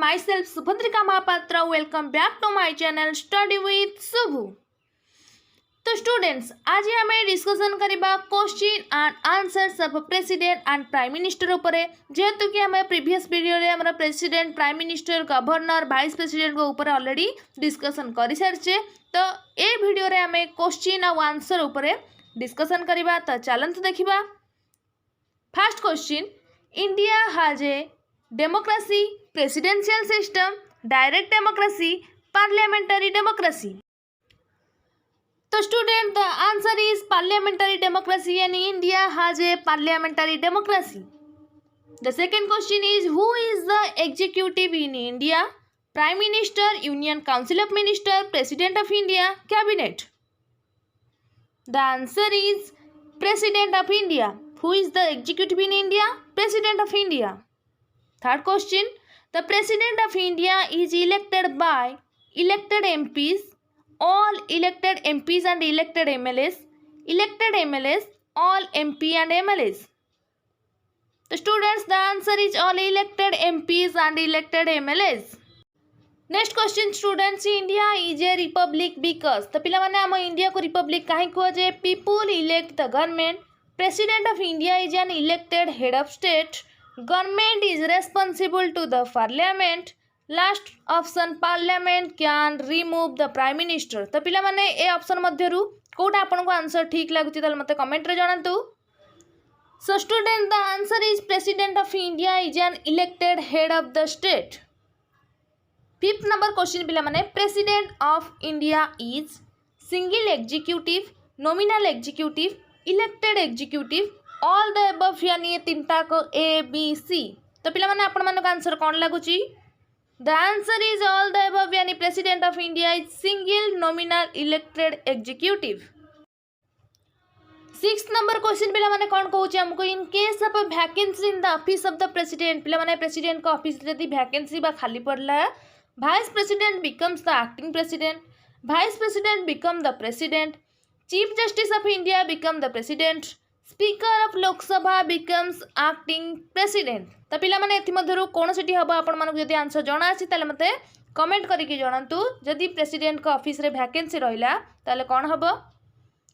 myself Subhadrika Mahapatra. Welcome back to my channel Study with Subhu. तो students आज आम discussion करवा question and answers of president and prime minister उपरे जेहेतु कि आम प्रीवियस वीडियो रे हमर president prime minister governor vice president को ऊपर ऑलरेडी डिस्कसन कर सारी तो ये वीडियो रे आम क्वेश्चन और आंसर उपरे डिस्कसन करवा। तो चलते देखा first question India has a democracy presidential system direct democracy parliamentary democracy. तो student the answer is parliamentary democracy and India has a parliamentary democracy. The second question is who is the executive in India? Prime Minister, Union Council of Ministers, President of India, Cabinet. The answer is President of India. Who is the executive in India? President of India. Third question, the President of India is elected by elected MPs, all elected MPs and elected MLAs, all MP and MLAs. The students, the answer is all elected MPs and elected MLAs. Next question students, India is a republic because तो पिला माने आम India को Republic काहे कह जे people elect the government. President of India is an elected head of state. Government is responsible to the parliament. Last option, parliament can remove the prime minister. तो पिला माने ए ऑप्शन मध्यरु कोटा आपन को answer ठीक लागुची ताल मते कमेंट रे जणांतु. So student, the answer is President of India is an elected head of the state. Fifth number question पिला माने President of India is single executive, nominal executive, elected executive, all the above यानी तीनटा को A B C. तो पिला माने आपण मानक आंसर कोन लागुची? The answer is all the above यानी President of India is single nominal elected executive. Sixth number question पिला माने कोन कहूची हमको in case of a vacancy in the office of the president पिला माने president को ऑफिस जदी vacancy बा खाली पड़ला vice president becomes the acting president, vice president become the president, chief justice of India become the president, speaker of Lok Sabha becomes acting president. तो पिला माने एथि मध्यरु कोन सेठी हबो आपण मानक जदी आंसर जणा अछि ताले मते कमेंट करिकि जणांतु. जदी प्रेसिडेंट को ऑफिस रे वैकेंसी रहिला ताले कोन हबो?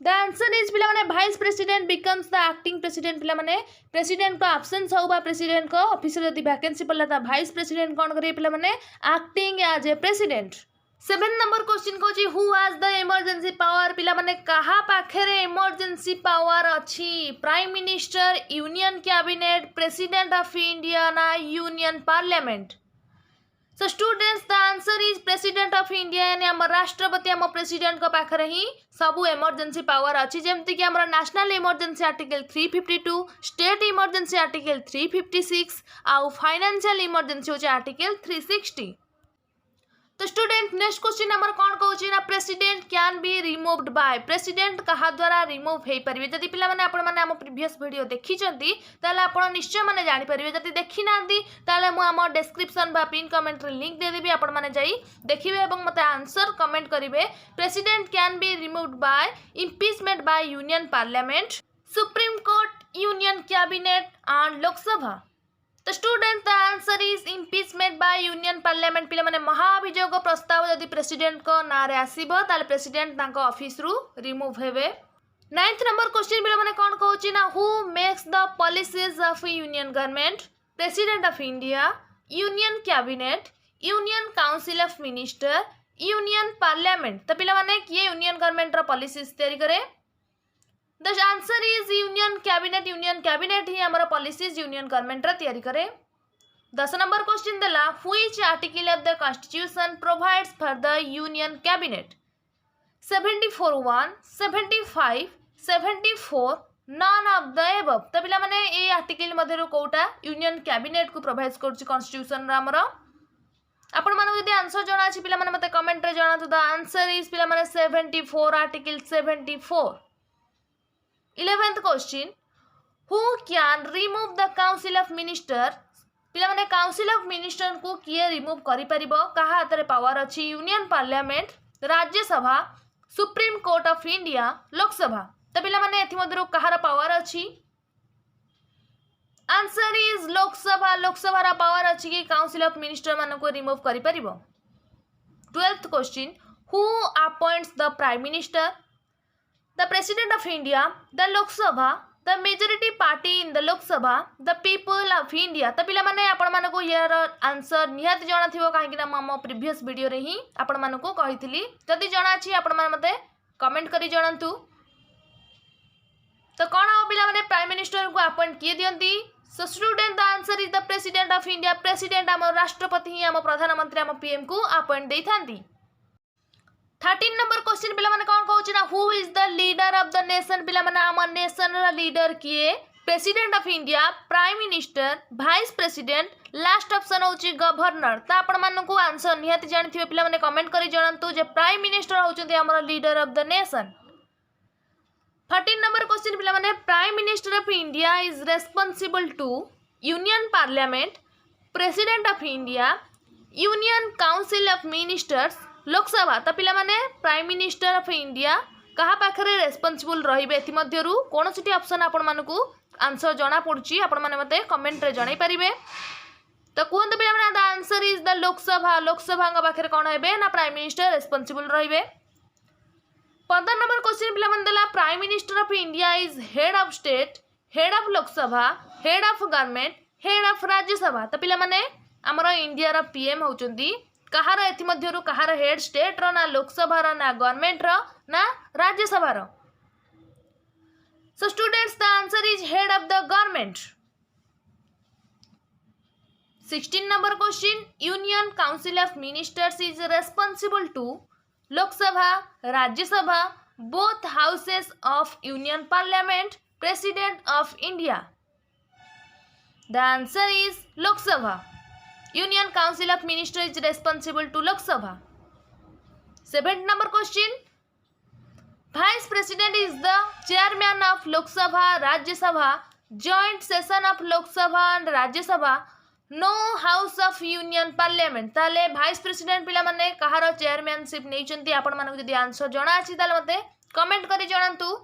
The answer is पिला माने vice president becomes the acting president. पिला माने प्रेसिडेंट को absence हो बा प्रेसिडेंट को ऑफिस रे जदी वैकेंसी पड़ला ता वाइस प्रेसिडेंट कोन करिए पिला माने acting as a president. 7 number question को जी who has the emergency power पिला माने कहा पाखरे emergency power अछि? Prime minister, union cabinet, president of India ना union parliament. So students, the answer is President of India यानी हम राष्ट्रपति हम प्रेसिडेंट को पाखरे ही सबू इमरजेंसी पावर अच्छी जेमती कि हमरा national emergency article 352, state emergency article 356 आउ फाइनेंशियल इमरजेंसी होचे आर्टिकल 360. तो स्टूडेंट नेक्स्ट क्वेश्चन हमर कोन कहूची ना president can be removed bye. President कहा द्वारा रिमूव हे परिबे. जदी पिला माने आपण माने हम प्रीवियस वीडियो देखि चंती ताले आपण निश्चय माने जानि परिबे. जदी देखि नांती ताले मु हम डिस्क्रिप्शन बा पिन कमेंट रे लिंक दे देबी आपण माने जाई देखिबे एवं मते आंसर कमेंट करिवे. President can be removed by impeachment by union parliament, supreme court, union cabinet and Lok Sabha. तो student the answer is impeachment by union parliament. पिला माने महाभियोग प्रस्ताव जदि प्रेसिडेंट को नारे आसीबो ताले प्रेसिडेंट तांको ऑफिस रु रिमूव हेबे. 9th नंबर क्वेश्चन पिला माने कोन कहूची ना who makes the policies of union government? President of India, union cabinet, union council of minister, union parliament. तो पिला माने किए यूनियन गवर्नमेंट रो पॉलिसीज तैयारी करे? The answer is union cabinet. Union cabinet ही हमर पॉलिसीज यूनियन गवर्नमेंट रा तैयारी करे. 10 नंबर क्वेश्चन देला which article of the constitution provides for the union cabinet? 74(1), 75, 74, none of the above. तो पिला माने ए आर्टिकल मध्ये कोटा यूनियन कैबिनेट को प्रोवाइड करछि कॉन्स्टिट्यूशन रा हमर. आपण माने जदी आंसर जणा अछि पिला माने मते कमेंट रे जणातु. द आंसर इज पिला माने 74, article 74. 11th question, who can remove the council of minister? पिला माने काउंसिल ऑफ मिनिस्टर को किए रिमूव करि परिबो? कहा हाथ रे पावर अछि? Union parliament, Rajya Sabha, supreme court of India, Lok Sabha. तो पिला माने एथि मधुर कहार पावर अछि? Answer is Lok Sabha. Lok Sabha power अच्छी कि काउंसिल ऑफ मिनिस्टर मान को रिमूव कर परिबो। 12th question, who appoints the prime minister? The president of India, the Lok Sabha, the majority party in the Lok Sabha, the people of India. तो पिला माने आपण माने को यार आंसर निहाती जाना थिबो काहे कि हम प्रीवियस वीडियो रे ही आपण माने को कहितली। जदि जाना अछि आपण माने मते कमेंट करी जणांतु। तो कौन हम पिला माने प्राइम मिनिस्टर को अपॉइंट किए दियंती? So student the answer is the president of India. President आम राष्ट्रपति ही आम प्रधानमंत्री आम पीएम को अपॉइंट देई थांती। 13 नंबर क्वेश्चन पिला माने कौन कहउछि ना who is the leader of the nation? पिला माने आम नेशन रा लीडर किए? President of India, prime minister, vice president, last option होछि गवर्नर। त आपण मानन को आंसर निहाती जानिथिबे पिला माने कमेंट करी जणांतु जे प्राइम मिनिस्टर होचंती हमर leader of the nation. 13 number question पिला माने prime minister of India is responsible to union parliament, president of India, union council of ministers, Lok Sabha. तो पिला माने प्राइम मिनिस्टर ऑफ इंडिया कहा पाखरे रेस्पॉन्सिबल रहिबे एथि मध्यरु कोनोसिटी ऑप्शन आपण मानकू आंसर जणा पड़ुची आपण माने मते कमेंट रे जणाई परिबे। तो कहंतु पिला माने the answer is the Lok Sabha. Lok Sabha का पाखरे कोन हेबे ना प्राइम मिनिस्टर रेस्पॉन्सिबल रहिबे। 15 नंबर क्वेश्चन पिला माने देला prime minister of India is head of state, head of Lok Sabha, head of government, head of Rajya Sabha. तो पिला माने हमर इंडिया रा पीएम होचंती कहार एथि मध्यरु कहार हेड स्टेट रो ना लोकसभा रो ना गवर्नमेंट रो ना राज्यसभा रो। So students the answer is head of the government. 16 number question, union council of ministers is responsible to Lok Sabha, Rajya Sabha, both houses of union parliament, president of India. The answer is Lok Sabha. Union council of minister is responsible to Lok Sabha. 7th number question, vice president is the chairman of Lok Sabha, Rajya Sabha, joint session of Lok Sabha and Rajya Sabha, no house of union parliament. ताले vice president पिला माने कहार chairmanship नैचंती आपण मानको जदी answer जणा अछि ताले मते कमेंट करी जणांतु।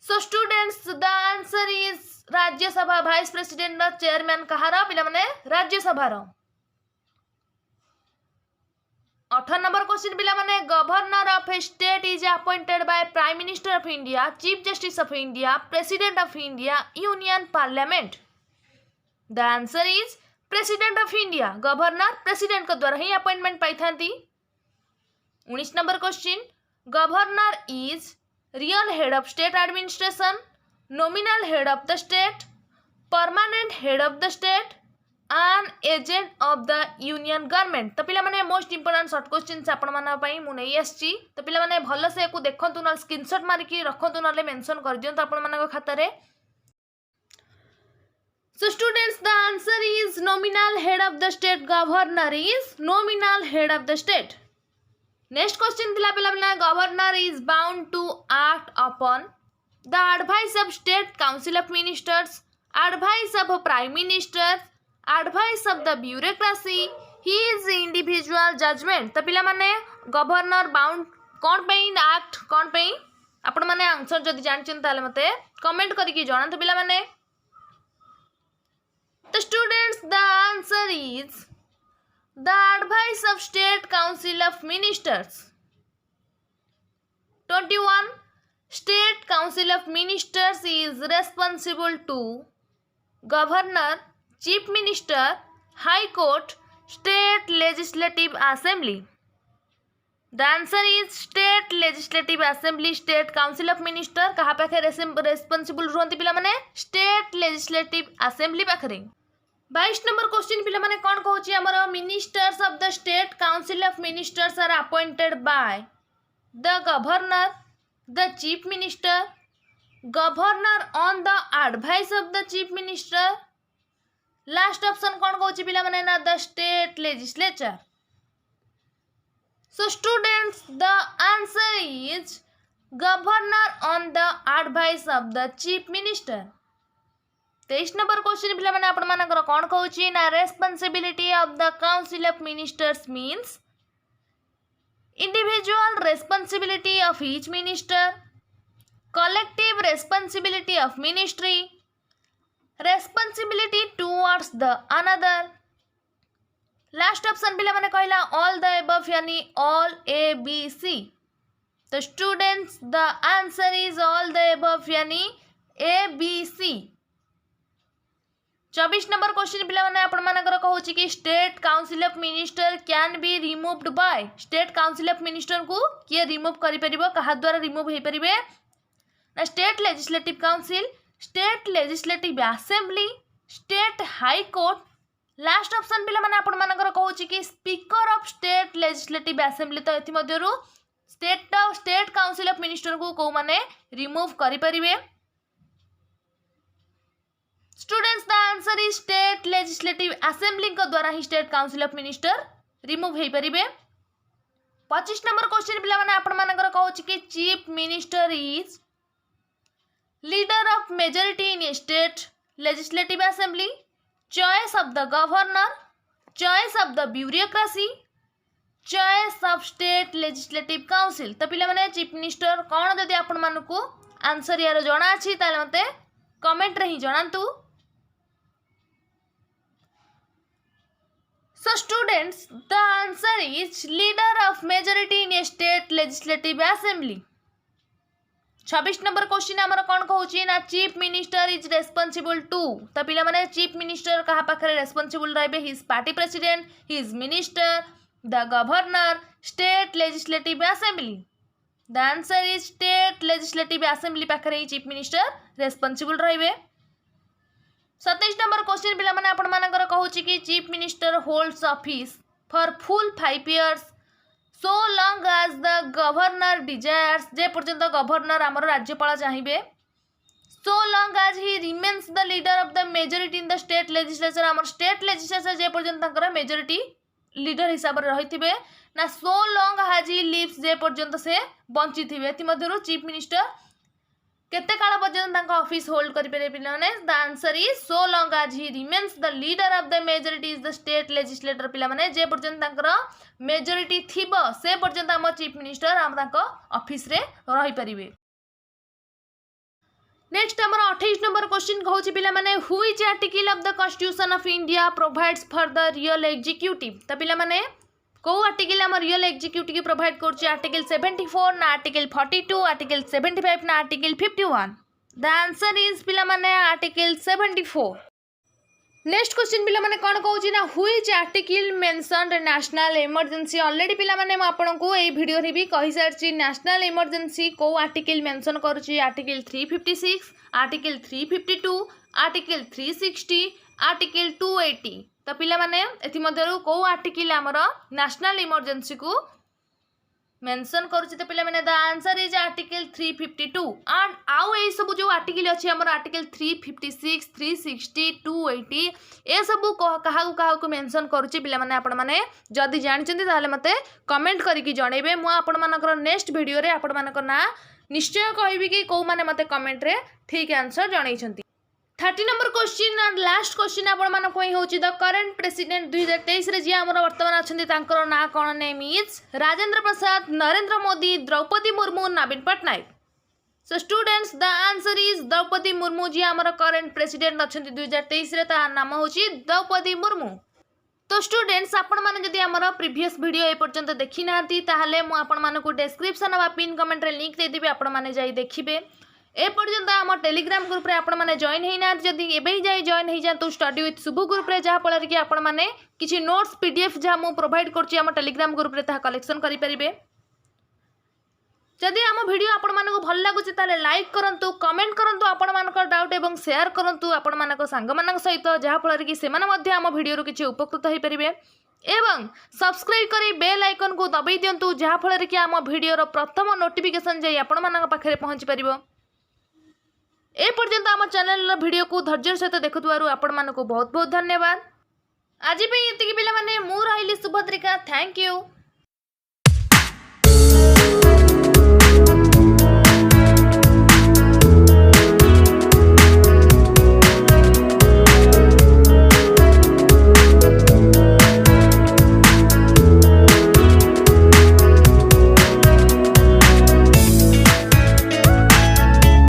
So students the answer is Rajya Sabha. Vice president the chairman कहार पिला माने राज्यसभा रो। 18 नंबर क्वेश्चन पिला माने governor of a state is appointed by prime minister of India, chief justice of India, president of India, union parliament. The answer is president of India. Governor president को द्वारा ही appointment पाई थांती। 19 number question, governor is real head of state administration, nominal head of the state, permanent head of the state, an agent of the union government. तो पिला माने most important short question आपण माना पई मु नै आछि। तो पिला माने भलो से को देखंतु न स्क्रीनशॉट मारिकी रखंतु नले मेंशन कर दियंतु आपण मानक खाता रे। So students the answer is nominal head of the state. Governor is nominal head of the state. Next question thila pila pila governor is bound to act upon the advice of state council of ministers, advice of prime minister, advice of the bureaucracy, his individual judgment. तो पिला माने governor bound कौन पे act कौन पे आपण माने answer जदि जानछन ताले मते कमेंट करके जणान। तो पिला माने the students the answer is the advice of state council of ministers. 21 state council of ministers is responsible to governor, chief minister, high court, state legislative assembly. The answer is state legislative assembly. state council of minister कहा पाखे responsible रुहंती पिला माने state legislative assembly पाखरे। 22 number question पिला माने कोन कहउची हमर ministers of the state council of ministers are appointed by the governor, the chief minister, governor on the advice of the chief minister, last option कोन कहउची पिला माने ना the state legislature. So students the answer is governor on the advice of the chief minister. 23 number question पिला माने आपण मानकर कोन कहउची ना responsibility of the council of ministers means individual responsibility of each minister, collective responsibility of ministry, responsibility towards the another. Last option पिला माने कहला ऑल द एबव यानी ऑल ए बी सी. तो students the answer is all the above यानी A B C. 24 number question पिला माने आपण मानकर कहूची कि state council of minister can be removed by. State council of minister को किए रिमूव करि परिबो कहा द्वारा रिमूव हे परिबे ना state legislative council, state legislative assembly, state high court. Last option पिला माने आपण मानकर कहूची कि speaker of state legislative assembly. तो एथि मध्यरु स्टेट काउंसिल ऑफ मिनिस्टर को को माने रिमूव करि परिबे. Students the answer is state legislative assembly को द्वारा ही state council of minister remove हे परिबे. 25 नंबर क्वेश्चन पिला माने आपण मानकर कहूची कि chief minister is leader of majority in state legislative assembly, choice of the governor, choice of the bureaucracy, choice of state legislative council. तो पिला माने चीफ मिनिस्टर कौन जदि आपण मानकू आंसर यार जणा अछि ताले मते कमेंट रे ही जणांतु. So students, the answer is leader of majority in a state legislative assembly. 26 number question आमर कौन कहूची ना chief minister is responsible to. तो पिला माने चीफ मिनिस्टर कहा पाखरे रेस्पॉन्सिबल रहबे his party president, his minister, the governor, state legislative assembly. The answer is state legislative assembly पाखरे ही चीफ मिनिस्टर रेस्पॉन्सिबल रहबे. 27 नंबर क्वेश्चन पिला माने आपण मानकर कहूची कि chief minister holds office for full 5 years so long as the governor desires. जे पर्यंत गवर्नर आमर राज्यपाल चाहिए. So long as he remains the leader of the majority in the state legislature. आमर स्टेट लेजिस्लेचर जे पर्यंत तंकर मेजॉरिटी लीडर हिसाब से रही ना so long as he lives जे पर्यंत से बंची थे. एमध्यरु चीफ मिनिस्टर केते काल पर्यंत ऑफिस होल्ड करें पिलाने. The answer is so long as he remains the leader of the majority is the state legislator. पिलाने जे पर्यंत मेजॉरिटी थिबो से पर्यंत आम चीफ मिनिस्टर आम ऑफिस रे रही परिबे. नेक्स्ट आमर 28 नंबर क्वेश्चन कहूची पिला माने who is article of the constitution of India provides for the real executive. तो पिला माने को आर्टिकल आम रियल एग्जीक्यूटिव की प्रोवाइड करछि आर्टिकल 74 ना आर्टिकल 42, आर्टिकल 75 ना आर्टिकल 51. द आंसर इज पिला माने आर्टिकल 74. नेक्स्ट क्वेश्चन पिला माने कोन कहूची ना who is article mentioned national emergency. Already पिला माने म आपन को ए वीडियो रे भी कहि सारछि नेशनल इमरजेंसी को आर्टिकल मेंशन करूछि आर्टिकल 356, आर्टिकल 352, आर्टिकल 360, आर्टिकल 280. तो पिला माने एथि मध्यरु को आर्टिकल हमर नेशनल इमरजेंसी को मेंशन करूछि. तो पिला माने the answer is article 352. And आउ ए सब जो आर्टिकल अछि हमर आर्टिकल 356, 360, 280 ए सब कहा को मेंशन करूछि. पिला माने आपण माने जदी जानिचंती ताले मते कमेंट करिकि जणेबे. मु आपण मानकर नेक्स्ट वीडियो रे आपण मानकर ना निश्चय कहबी कि को माने मते कमेंट रे ठीक आंसर जणैछंती. 30 number question and last question आपण मानक होउची द करंट प्रेसिडेंट 2023 रे जे हमर वर्तमान अछंती तांकर ना कोन name is Rajendra Prasad, Narendra Modi, Droupadi Murmu, Naveen Patnaik. So students the answer is Droupadi Murmu. जे हमर करंट प्रेसिडेंट अछंती 2023 रे ता नाम होउची द्रौपदी मुर्मू. तो स्टूडेंट्स आपण माने जदि हमर प्रीवियस वीडियो ए पर्यंत देखि नांती ताहले मु आपण मानकु डिस्क्रिप्शन बा पिन कमेंट रे लिंक दे देबे. आपण माने जाई देखिबे. ए पर्यंत आम टेलीग्राम ग्रुप रे आपण माने जॉइन होई ना जदि एबे ही जाई जॉइन होई जातु स्टडी विथ शुभ ग्रुप रे जहा पळर कि आपण माने किछि नोट्स पीडीएफ जहा मु प्रोवाइड करछि आम टेलीग्राम ग्रुप रे ता कलेक्शन करि परिबे. जदि आम वीडियो आपण मानको भल लागुछि ताले लाइक करंतु, कमेंट करंतु आपण मानकर डाउट एवं शेयर करंतु आपण मानको संग मानक सहित जहा पळर कि सेमाने मध्ये आम वीडियो रो किछि उपकृत होई परिबे. एवं सब्सक्राइब करी बेल आइकन को दबाई दियंतु जहा पळर कि आम वीडियो रो प्रथम नोटिफिकेशन जाई आपण मानक पाखरे पहुंची परिबो. ए पर्यंत आम चैनल वीडियो को धैर्य सहित देखुथिबारु आपण मानको बहुत बहुत धन्यवाद. आज पे एतिकी पिला माने मु रहिली सुभद्रिका. Thank you.